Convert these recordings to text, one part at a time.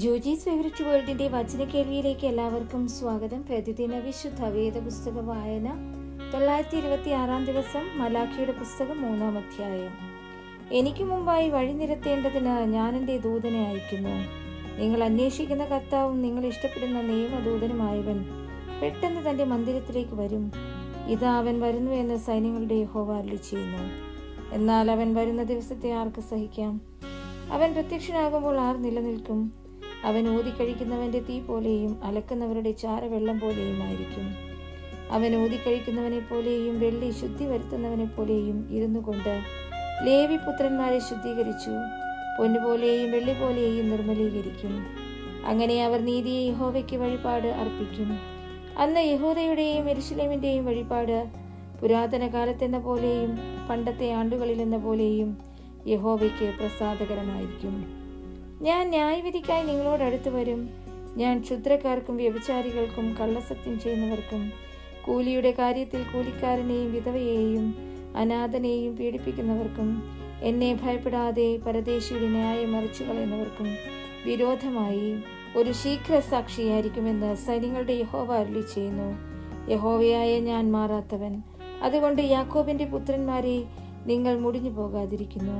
Joji's favourite വേൾഡിന്റെ വചനക്കേൾവിയിലേക്ക് എല്ലാവർക്കും സ്വാഗതം. പ്രതിദിന വിശുദ്ധ വേദപുസ്തക വായന 926 ദിവസം. മലാഖിയുടെ പുസ്തകം 3-ാം അധ്യായം. എനിക്ക് മുമ്പായി വഴി നിരത്തേണ്ടതിന് ഞാൻ എൻ്റെ ദൂതനെ അയക്കുന്നു. നിങ്ങൾ അന്വേഷിക്കുന്ന കർത്താവും നിങ്ങൾ ഇഷ്ടപ്പെടുന്ന നിയമദൂതനുമായവൻ പെട്ടെന്ന് തന്റെ മന്ദിരത്തിലേക്ക് വരും. ഇതാ അവൻ വരുന്നു എന്ന് സൈന്യങ്ങളുടെ യഹോവ അരുളിച്ചെയ്യുന്നു. എന്നാൽ അവൻ വരുന്ന ദിവസത്തെ ആർക്ക് സഹിക്കാം? അവൻ പ്രത്യക്ഷനാകുമ്പോൾ ആർ നിലനിൽക്കും? അവൻ ഊതിക്കഴിക്കുന്നവന്റെ തീ പോലെയും അലക്കുന്നവരുടെ ചാരവെള്ളം പോലെയും ആയിരിക്കും. അവൻ ഊതിക്കഴിക്കുന്നവനെ പോലെയും വെള്ളി ശുദ്ധി വരുത്തുന്നവനെ പോലെയും ഇരുന്നു കൊണ്ട് ലേവി പുത്രന്മാരെ ശുദ്ധീകരിച്ചു, പൊന്നുപോലെയും വെള്ളി പോലെയും നിർമ്മലീകരിക്കും. അങ്ങനെ അവർ നീതിയെ യഹോവയ്ക്ക് വഴിപാട് അർപ്പിക്കും. അന്ന് യഹൂദയുടെയും യെരൂശലേമിന്റെയും വഴിപാട് പുരാതന കാലത്തെന്ന പോലെയും പണ്ടത്തെ ആണ്ടുകളിലെന്ന പോലെയും യഹോവയ്ക്ക് പ്രസാദകരമായിരിക്കും. ഞാൻ ന്യായവിധിക്കായി നിങ്ങളോട് അടുത്ത് വരും. ഞാൻ ക്ഷുദ്രക്കാർക്കും വ്യഭിചാരികൾക്കും കള്ളസത്യം ചെയ്യുന്നവർക്കും കൂലിയുടെ കാര്യത്തിൽ കൂലിക്കാരനെയും വിധവയെയും അനാഥനെയും പീഡിപ്പിക്കുന്നവർക്കും എന്നെ ഭയപ്പെടാതെ പരദേശിയുടെ ന്യായം മറിച്ചു കളയുന്നവർക്കും വിരോധമായി ഒരു ശീഘ്ര സാക്ഷിയായിരിക്കുമെന്ന് സൈന്യങ്ങളുടെ യഹോവ അരുളിച്ചെയ്യുന്നു. യഹോവയായ ഞാൻ മാറാത്തവൻ. അതുകൊണ്ട് യാക്കോബിന്റെ പുത്രന്മാരെ, നിങ്ങൾ മുടിഞ്ഞു പോകാതിരിക്കുന്നു.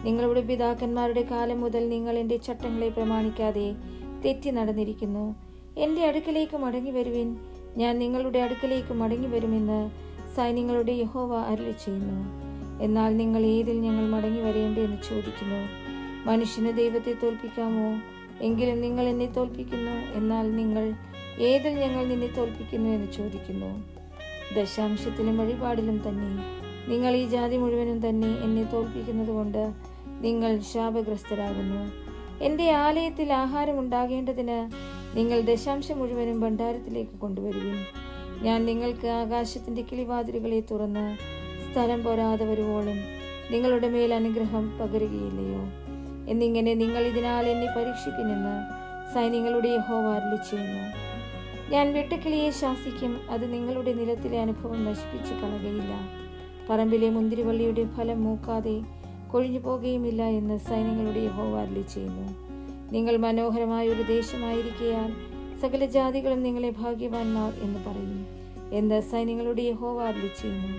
നിങ്ങളുടെ പിതാക്കന്മാരുടെ കാലം മുതൽ നിങ്ങൾ എൻ്റെ ചട്ടങ്ങളെ പ്രമാണിക്കാതെ തെറ്റി നടന്നിരിക്കുന്നു. എൻ്റെ അടുക്കലേക്ക് മടങ്ങി വരുവിൻ, ഞാൻ നിങ്ങളുടെ അടുക്കലേക്ക് മടങ്ങി വരുമെന്ന് സൈന്യങ്ങളുടെ യഹോവ അരുളിച്ചെയ്യുന്നു. എന്നാൽ നിങ്ങൾ ഏതിൽ ഞങ്ങൾ മടങ്ങി വരേണ്ടതെന്ന് ചോദിക്കുന്നു. മനുഷ്യന് ദൈവത്തെ തോൽപ്പിക്കാമോ? എങ്കിലും നിങ്ങൾ എന്നെ തോൽപ്പിക്കുന്നു. എന്നാൽ നിങ്ങൾ ഏതിൽ ഞങ്ങൾ നിന്നെ തോൽപ്പിക്കുന്നു എന്ന് ചോദിക്കുന്നു. ദശാംശത്തിലും വഴിപാടിലും തന്നെ നിങ്ങൾ ഈ ജാതി മുഴുവനും തന്നെ എന്നെ തോൽപ്പിക്കുന്നത് കൊണ്ട് നിങ്ങൾ ശാപഗ്രസ്തരാകുന്നു. എൻ്റെ ആലയത്തിൽ ആഹാരം ഉണ്ടാകേണ്ടതിന് നിങ്ങൾ ദശാംശം മുഴുവനും ഭണ്ഡാരത്തിലേക്ക് കൊണ്ടുവരുവിൻ. ഞാൻ നിങ്ങൾക്ക് ആകാശത്തിന്റെ കിളിവാതിലുകളെ തുറന്ന് സ്ഥലം പോരാതെ വരുവോളം നിങ്ങളുടെ മേൽ അനുഗ്രഹം പകരുകയില്ലയോ? എന്നിങ്ങനെ നിങ്ങൾ ഇതിനാൽ എന്നെ പരീക്ഷിപ്പിനെന്ന് സൈന്യങ്ങളുടെ യഹോവ അരുളിച്ചെയ്യുന്നു. ഞാൻ വെട്ടുക്കിളിയെ ശാസിക്കും, അത് നിങ്ങളുടെ നിലത്തിലെ അനുഭവം നശിപ്പിച്ചു കളകയില്ല. പറമ്പിലെ മുന്തിരിവള്ളിയുടെ ഫലം മൂക്കാതെ കൊഴിഞ്ഞു പോകുകയുമില്ല എന്ന് സൈന്യങ്ങളുടെ യഹോവ അരുളിച്ചെയ്യുന്നു. നിങ്ങൾ മനോഹരമായ ഒരു ദേശമായിരിക്കയാൽ സകല ജാതികളും നിങ്ങളെ ഭാഗ്യവാന്മാർ എന്ന് പറയും എന്ന് സൈന്യങ്ങളുടെ യഹോവ അരുളിച്ചെയ്യുന്നു.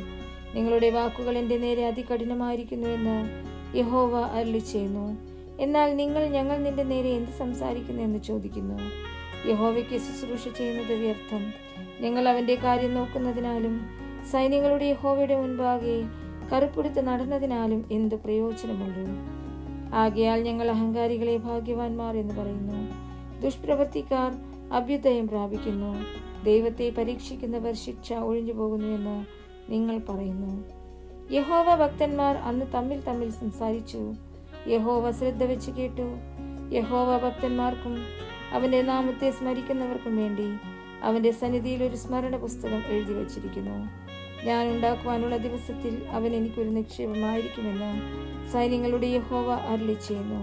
നിങ്ങളുടെ വാക്കുകൾ എൻ്റെ നേരെ അതികഠിനമായിരിക്കുന്നു എന്ന് യഹോവ അരുളിച്ചെയ്യുന്നു. എന്നാൽ നിങ്ങൾ ഞങ്ങൾ നിന്റെ നേരെ എന്ത് സംസാരിക്കുന്നു എന്ന് ചോദിക്കുന്നു. യഹോവയ്ക്ക് ശുശ്രൂഷ ചെയ്യുന്നത് വ്യർത്ഥം. ഞങ്ങൾ അവന്റെ കാര്യം നോക്കുന്നതിനാലും സൈന്യങ്ങളുടെ യഹോവയുടെ മുൻപാകെ കറുപ്പെടുത്ത് നടന്നതിനാലും എന്ത് പ്രയോജനമുള്ളൂ? ആകയാൽ ഞങ്ങൾ അഹങ്കാരികളെ ഭാഗ്യവാന്മാർ എന്ന് പറയുന്നു. ദുഷ്പ്രവർത്തിക്കാർ അഭ്യുദയം പ്രാപിക്കുന്നു. ദൈവത്തെ പരീക്ഷിക്കുന്നവർ ശിക്ഷ ഒഴിഞ്ഞു പോകുന്നുവെന്ന് നിങ്ങൾ പറയുന്നു. യഹോവ ഭക്തന്മാർ അന്ന് തമ്മിൽ തമ്മിൽ സംസാരിച്ചു. യഹോവ ശ്രദ്ധ വെച്ച് കേട്ടു. യഹോവ ഭക്തന്മാർക്കും അവന്റെ നാമത്തെ സ്മരിക്കുന്നവർക്കും വേണ്ടി അവന്റെ സന്നിധിയിൽ ഒരു സ്മരണ പുസ്തകം എഴുതി വച്ചിരിക്കുന്നു. ഞാൻ ഉണ്ടാക്കുവാനുള്ള ദിവസത്തിൽ അവൻ എനിക്കൊരു നിക്ഷേപമായിരിക്കുമെന്ന് സൈന്യങ്ങളുടെ യഹോവ അരുളിച്ചെയ്യുന്നു.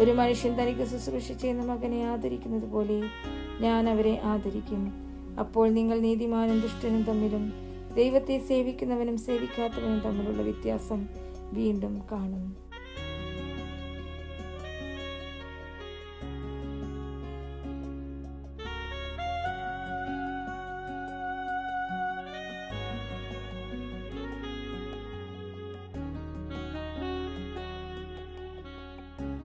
ഒരു മനുഷ്യൻ തനിക്ക് ശുശ്രൂഷ ചെയ്യുന്ന മകനെ ആദരിക്കുന്നത് പോലെ ഞാൻ അവരെ ആദരിക്കും. അപ്പോൾ നിങ്ങൾ നീതിമാനും ദുഷ്ടനും തമ്മിലും ദൈവത്തെ സേവിക്കുന്നവനും സേവിക്കാത്തവനും തമ്മിലുള്ള വ്യത്യാസം വീണ്ടും കാണും.